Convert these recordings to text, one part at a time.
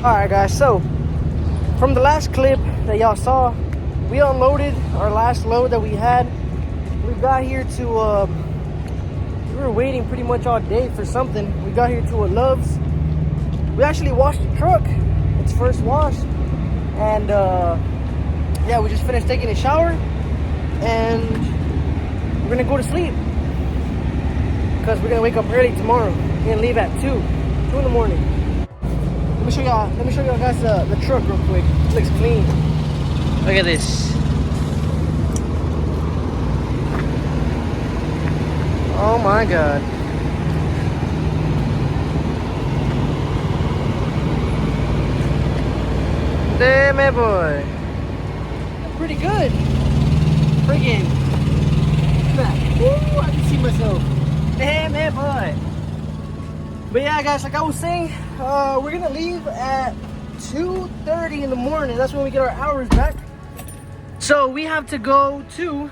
Alright guys, so from the last clip that y'all saw, we unloaded our last load that we had. We got here to we were waiting pretty much all day for something. We got here to a Love's. We actually washed the truck, its first wash, and yeah, we just finished taking a shower and we're gonna go to sleep because we're gonna wake up early tomorrow. We're gonna leave at 2 in the morning. Let me show y'all guys the truck real quick. It looks clean. Look at this. Oh my god. Damn it, boy. Pretty good. Freaking. Woo, I can see myself. Damn it, boy. But yeah, guys, like I was saying, we're gonna leave at 2:30 in the morning. That's when we get our hours back. So we have to go to,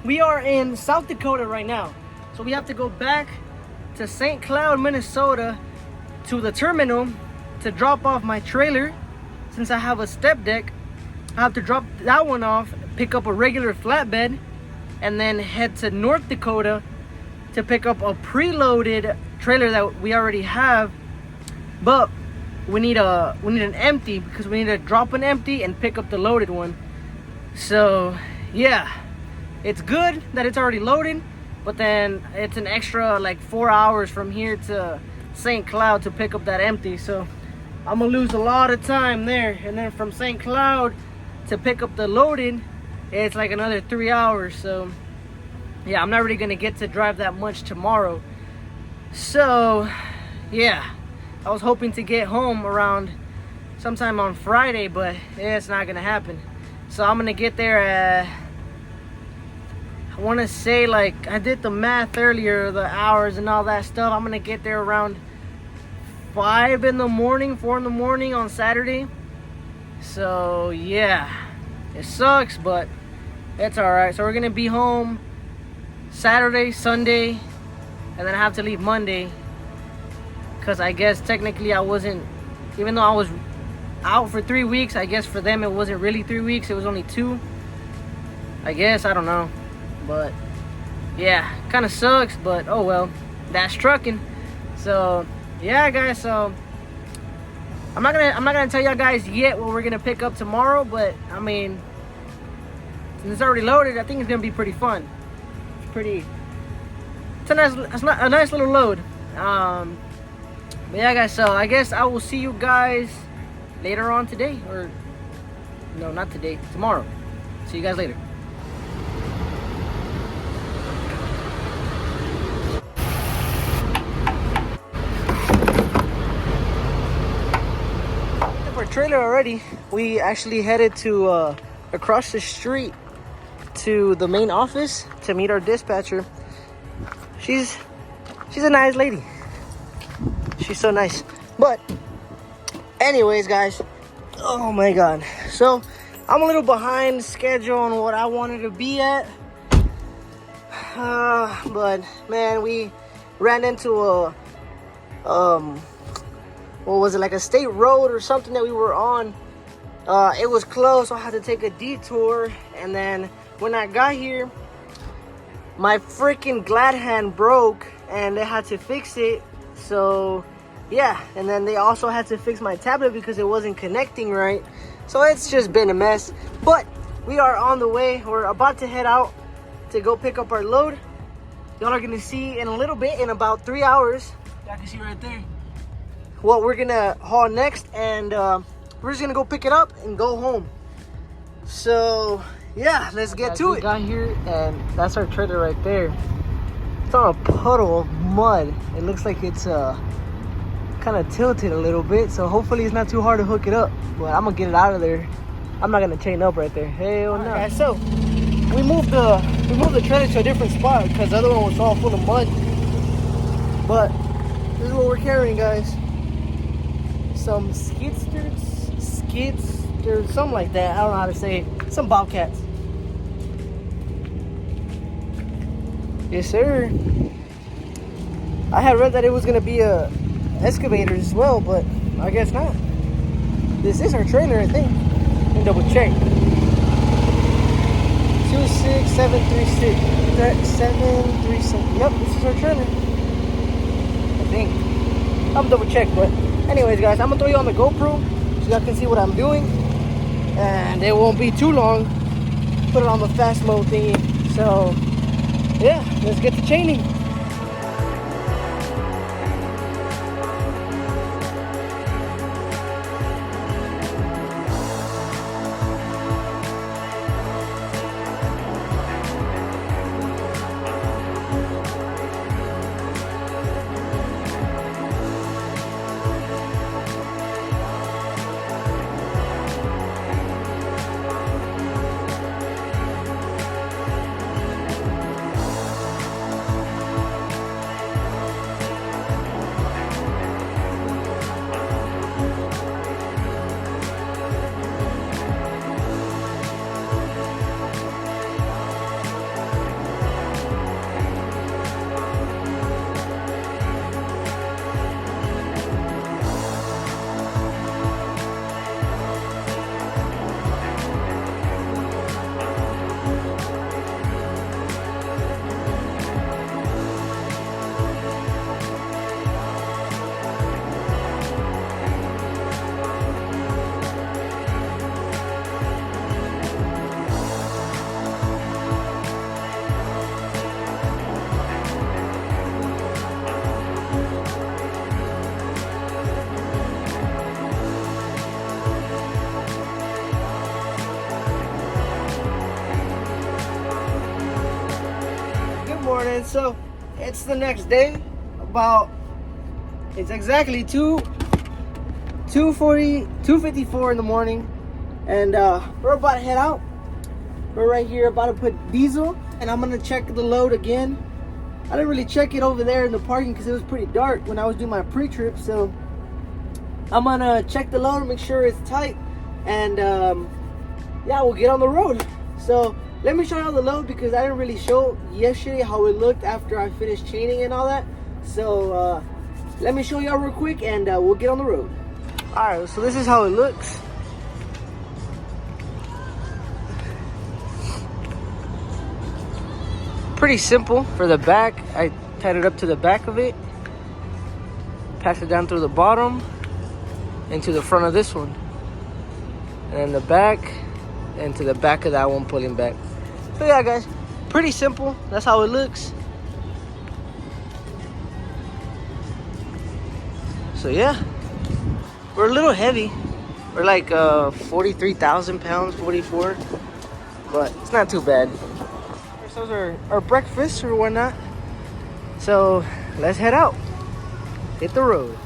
we are in South Dakota right now. So we have to go back to St. Cloud, Minnesota to the terminal to drop off my trailer. Since I have a step deck, I have to drop that one off, pick up a regular flatbed, and then head to North Dakota to pick up a preloaded trailer that we already have, but we need an empty because we need to drop an empty and pick up the loaded one. So yeah, it's good that it's already loaded, but then it's an extra like 4 hours from here to St. Cloud to pick up that empty. So I'm gonna lose a lot of time there, and then from St. Cloud to pick up the loaded, it's like another 3 hours. So yeah, I'm not really gonna get to drive that much tomorrow. So yeah, I was hoping to get home around sometime on Friday, but it's not gonna happen. So I'm gonna get there at, I wanna say, like, I did the math earlier, the hours and all that stuff. I'm gonna get there around 5 in the morning, 4 in the morning on Saturday. So yeah, it sucks, but it's all right. So we're gonna be home Saturday, Sunday, and then I have to leave Monday because I guess technically I wasn't, even though I was out for 3 weeks, I guess for them it wasn't really 3 weeks, it was only 2, I guess. I don't know, but yeah, kind of sucks, but oh well, that's trucking. So yeah, guys, so I'm not gonna tell y'all guys yet what we're gonna pick up tomorrow, but I mean, since it's already loaded, I think it's gonna be pretty fun. It's a nice little load. But yeah, guys, so I guess I will see you guys later on today, or no, not today, tomorrow. See you guys later. Our trailer already. We actually headed to across the street to the main office to meet our dispatcher. She's a nice lady. She's so nice. But anyways, guys, oh my god, so I'm a little behind schedule on what I wanted to be at, but man, we ran into a what was it, like a state road or something that we were on. It was closed, so I had to take a detour, and then when I got here, my freaking glad hand broke and they had to fix it. So yeah, and then they also had to fix my tablet because it wasn't connecting right. So it's just been a mess, but we are on the way. We're about to head out to go pick up our load. Y'all are gonna see in a little bit, in about 3 hours, y'all can see right there, what we're gonna haul next, and we're just gonna go pick it up and go home. So yeah, let's get to it. We got here, and that's our trailer right there. It's on a puddle of mud. It looks like it's kind of tilted a little bit, so hopefully it's not too hard to hook it up. But I'm gonna get it out of there. I'm not gonna chain up right there. Hell no. Alright, so we moved the trailer to a different spot because the other one was all full of mud. But this is what we're carrying, guys. Some skidsteers, something like that. I don't know how to say it. Some bobcats. Yes, sir. I had read that it was gonna be a excavator as well, but I guess not. This is our trailer, I think. Let me double check. 26736. 737. Yep, this is our trailer. I think. I'm double check, but anyways, guys, I'm gonna throw you on the GoPro so y'all can see what I'm doing, and it won't be too long. Put it on the fast mode thingy. So yeah, let's get to chaining. Morning. So it's the next day. It's exactly 2:54 in the morning, and we're about to head out. We're right here about to put diesel, and I'm gonna check the load again. I didn't really check it over there in the parking because it was pretty dark when I was doing my pre-trip, so I'm gonna check the load, make sure it's tight, and yeah, we'll get on the road. So let me show you the load because I didn't really show yesterday how it looked after I finished chaining and all that. So let me show y'all real quick, and we'll get on the road. All right, so this is how it looks. Pretty simple for the back. I tied it up to the back of it, pass it down through the bottom into the front of this one, and then the back and to the back of that one, pulling back. So yeah, guys, pretty simple. That's how it looks. So yeah, we're a little heavy. We're like 43,000 pounds, 44, but it's not too bad. Those are our breakfast or whatnot. So let's head out, hit the road.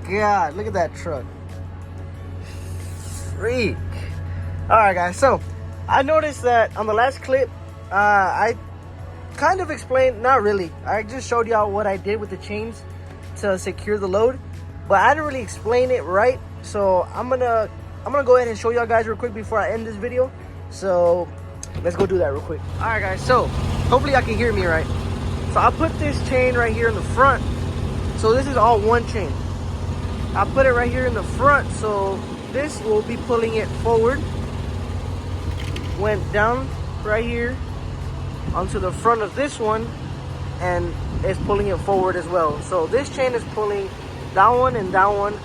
God, look at that truck. Freak. All right, guys, so I noticed that on the last clip, I kind of explained, not really, I just showed y'all what I did with the chains to secure the load, but I didn't really explain it right. So I'm gonna go ahead and show y'all guys real quick before I end this video. So let's go do that real quick. All right, guys, so hopefully y'all can hear me right. So I put this chain right here in the front. So this is all one chain. I put it right here in the front, so this will be pulling it forward. Went down right here onto the front of this one, and it's pulling it forward as well. So this chain is pulling that one and that one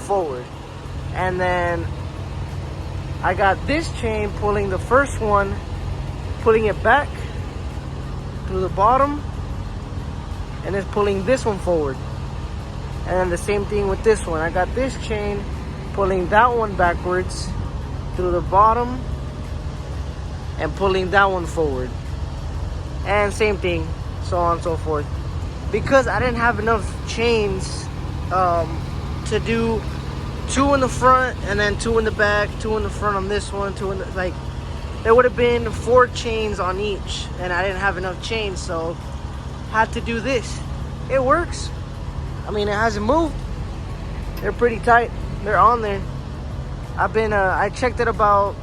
forward. And then I got this chain pulling the first one, pulling it back to the bottom, and it's pulling this one forward. And then the same thing with this one. I got this chain pulling that one backwards through the bottom and pulling that one forward. And same thing, so on and so forth. Because I didn't have enough chains to do 2 in the front and then 2 in the back, 2 in the front on this one, 2 in the, like, there would have been 4 chains on each, and I didn't have enough chains, so had to do this. It works. I mean, it hasn't moved, They're pretty tight. They're on there. I checked it about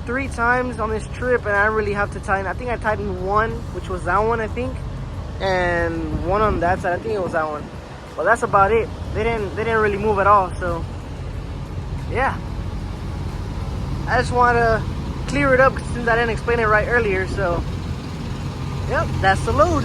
3 times on this trip, and I really have to tighten. I think I tightened one, which was that one, I think, and one on that side. I think it was that one. But that's about it. They didn't really move at all. So yeah, I just want to clear it up since I didn't explain it right earlier. So yep, that's the load.